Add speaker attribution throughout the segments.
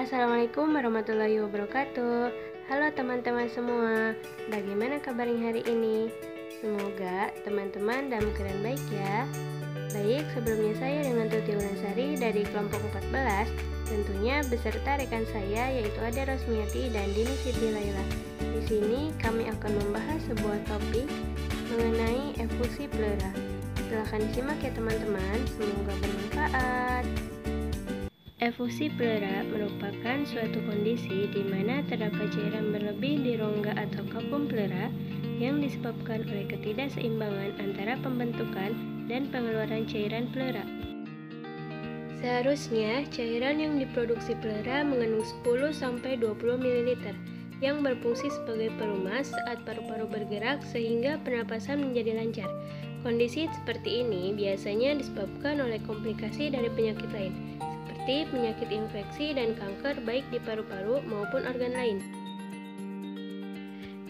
Speaker 1: Assalamualaikum warahmatullahi wabarakatuh. Halo teman-teman semua, bagaimana kabarnya hari ini? Semoga teman-teman dalam keadaan baik ya. Baik, sebelumnya saya dengan Tuti Wulandari dari kelompok 14, tentunya beserta rekan saya yaitu Ade Rosmiati dan Dini Siti Laila. Di sini kami akan membahas sebuah topik mengenai efusi pleura. Silahkan disimak ya teman-teman, semoga bermanfaat. Efusi pleura merupakan suatu kondisi di mana terdapat cairan berlebih di rongga atau kapum pleura yang disebabkan oleh ketidakseimbangan antara pembentukan dan pengeluaran cairan pleura. Seharusnya cairan yang diproduksi pleura mengandung 10-20 ml yang berfungsi sebagai perumas saat paru-paru bergerak sehingga pernapasan menjadi lancar. Kondisi seperti ini biasanya disebabkan oleh komplikasi dari penyakit lain, seperti penyakit infeksi dan kanker baik di paru-paru maupun organ lain.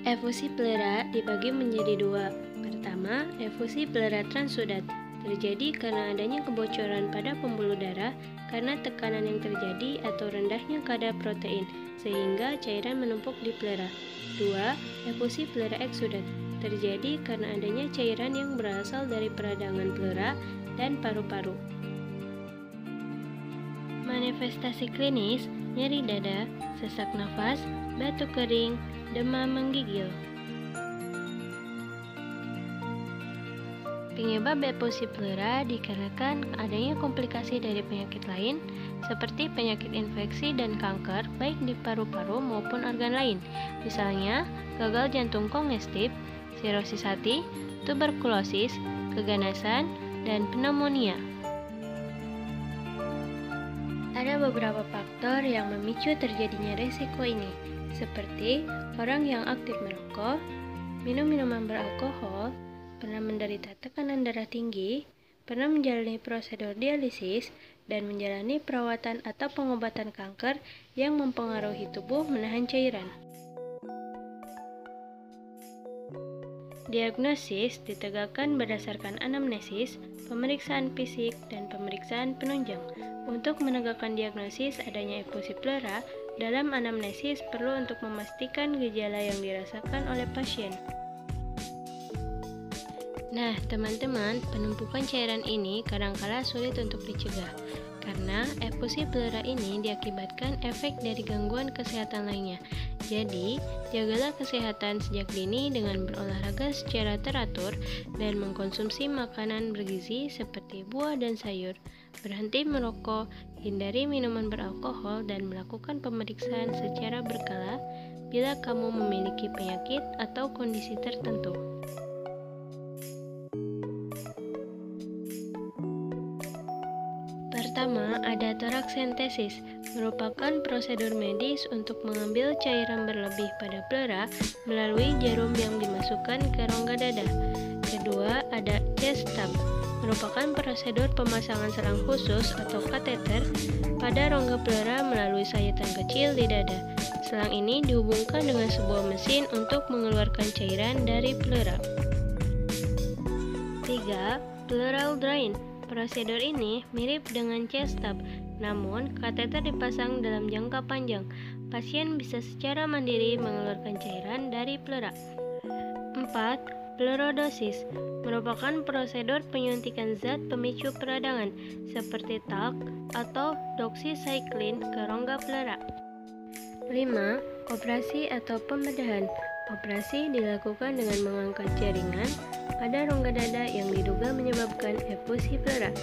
Speaker 1: Efusi pleura dibagi menjadi dua. Pertama, efusi pleura transudat terjadi karena adanya kebocoran pada pembuluh darah karena tekanan yang terjadi atau rendahnya kadar protein sehingga cairan menumpuk di pleura. Dua, efusi pleura eksudat terjadi karena adanya cairan yang berasal dari peradangan pleura dan paru-paru. Manifestasi klinis, nyeri dada, sesak nafas, batuk kering, demam menggigil. Penyebab efusi pleura dikarenakan adanya komplikasi dari penyakit lain seperti penyakit infeksi dan kanker baik di paru-paru maupun organ lain, misalnya gagal jantung kongestif, sirosis hati, tuberkulosis, keganasan, dan pneumonia. Ada beberapa faktor yang memicu terjadinya resiko ini, seperti orang yang aktif merokok, minum minuman beralkohol, pernah menderita tekanan darah tinggi, pernah menjalani prosedur dialisis, dan menjalani perawatan atau pengobatan kanker yang mempengaruhi tubuh menahan cairan. Diagnosis ditegakkan berdasarkan anamnesis, pemeriksaan fisik, dan pemeriksaan penunjang. Untuk menegakkan diagnosis adanya efusi pleura, dalam anamnesis perlu untuk memastikan gejala yang dirasakan oleh pasien. Nah, teman-teman, penumpukan cairan ini kadangkala sulit untuk dicegah, karena efusi pleura ini diakibatkan efek dari gangguan kesehatan lainnya. Jadi, jagalah kesehatan sejak dini dengan berolahraga secara teratur dan mengkonsumsi makanan bergizi seperti buah dan sayur, berhenti merokok, hindari minuman beralkohol, dan melakukan pemeriksaan secara berkala bila kamu memiliki penyakit atau kondisi tertentu. Pertama, ada toraksentesis, merupakan prosedur medis untuk mengambil cairan berlebih pada pleura melalui jarum yang dimasukkan ke rongga dada. Kedua, ada chest tub, merupakan prosedur pemasangan selang khusus atau kateter pada rongga pleura melalui sayatan kecil di dada. Selang ini dihubungkan dengan sebuah mesin untuk mengeluarkan cairan dari pleura. 3. Pleural drain. Prosedur ini mirip dengan chest tub, namun kateter dipasang dalam jangka panjang. Pasien bisa secara mandiri mengeluarkan cairan dari pleura. 4. Pleurodosis merupakan prosedur penyuntikan zat pemicu peradangan seperti talc atau doxycycline ke rongga pleura. 5. Operasi atau pembedahan. Operasi dilakukan dengan mengangkat jaringan pada rongga dada yang diduga menyebabkan efusi pleura.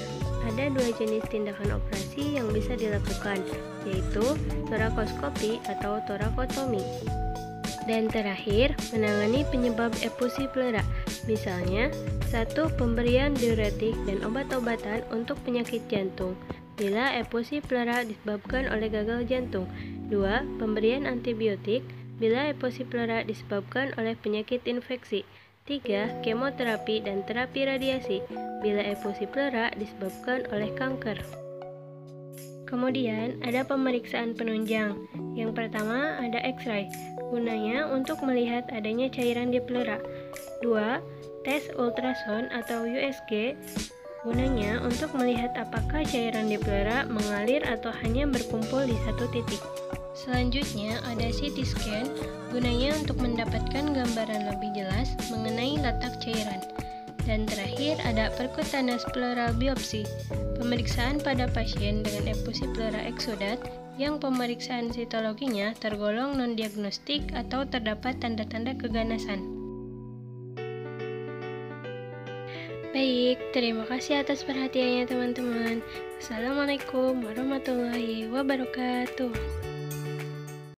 Speaker 1: Ada dua jenis tindakan operasi yang bisa dilakukan, yaitu torakoskopi atau torakotomi. Dan terakhir, menangani penyebab efusi pleura. Misalnya, 1. Pemberian diuretik dan obat-obatan untuk penyakit jantung bila efusi pleura disebabkan oleh gagal jantung. 2. Pemberian antibiotik bila efusi pleura disebabkan oleh penyakit infeksi. 3. Kemoterapi dan terapi radiasi bila efusi pleura disebabkan oleh kanker. Kemudian ada pemeriksaan penunjang. Yang pertama ada X-ray, gunanya untuk melihat adanya cairan di pleura. 2. Tes ultrasound atau USG Gunanya untuk melihat apakah cairan di pleura mengalir atau hanya berkumpul di satu titik. Selanjutnya ada CT scan, gunanya untuk mendapatkan gambaran lebih jelas mengenai letak cairan. Dan terakhir ada percutaneous pleural biopsy, pemeriksaan pada pasien dengan efusi pleura eksudat yang pemeriksaan sitologinya tergolong non-diagnostik atau terdapat tanda-tanda keganasan. Baik, terima kasih atas perhatiannya teman-teman. Assalamualaikum warahmatullahi wabarakatuh.